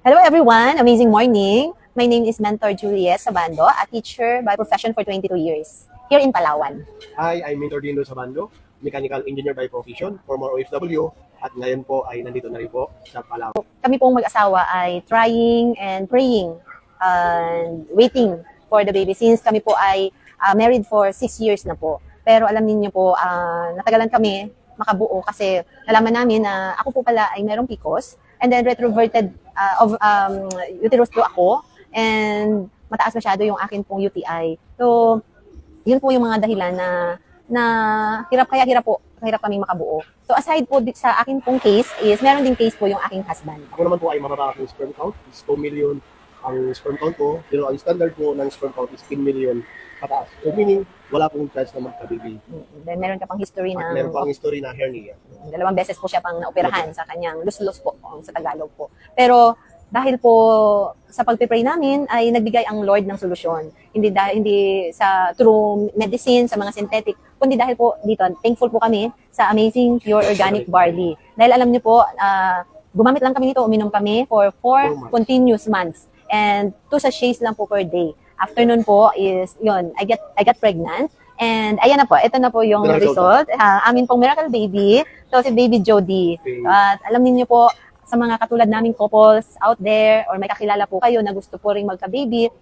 Hello everyone, amazing morning. My name is Mentor Juliet Sabando, a teacher by profession for 22 years here in Palawan. Hi, I'm Mentor Dino Sabando, mechanical engineer by profession, former OFW, at ngayon po ay nandito na rin po sa Palawan. Kami pong mag-asawa ay trying and praying and waiting for the baby since kami po ay married for 6 years na po. Pero alam niyo po, natagalan kami makabuo kasi nalaman namin na ako po pala ay merong PCOS and then retroverted uterus po ako and mataas masyado yung akin pong UTI. So, yun po yung mga dahilan na hirap kaming makabuo. So aside po sa akin pong case is meron ding case po yung aking husband. Ako naman po ay mababa akong sperm count, is 2 million ang sperm count ko, pero ang standard po ng sperm count is 10 million pataas. So meaning, wala pong chance na magka-baby. Then meron ka pang history At meron pang history na hernia. 2 beses po siya pang naoperahan sa kanyang lus-lus po, sa Tagalog po. Pero dahil po sa pagpipray namin ay nagbigay ang Lord ng solusyon. Hindi sa through medicine, sa mga synthetic, kundi dahil po dito, thankful po kami sa Amazing Pure Organic Barley. Dahil alam niyo po, gumamit lang kami nito, uminom kami for 4 continuous months. And 2 sachets lang po per day. After nun po is, yun, I got pregnant. And ayan na po, ito na po yung result. Amin pong miracle baby, so si baby Jody. At alam niyo po, sa mga katulad naming couples out there or may kakilala po kayo na gusto po ring magka-baby,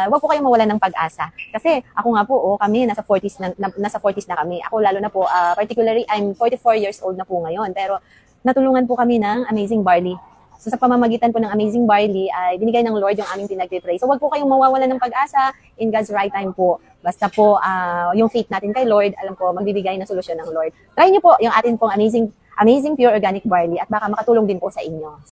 wag po kayong mawalan ng pag-asa. Kasi ako nga po, kami nasa 40s na kami. Ako lalo na po, particularly I'm 44 years old na po ngayon. Pero natulungan po kami ng Amazing Barley. So sa pamamagitan po ng Amazing Barley ay binigay ng Lord yung aming pinag-pray. So wag po kayong mawawalan ng pag-asa, in God's right time po. Basta po yung faith natin kay Lord, alam ko magbibigay ng solusyon ng Lord. Try niyo po yung atin pong Amazing Pure Organic Barley at baka makatulong din po sa inyo.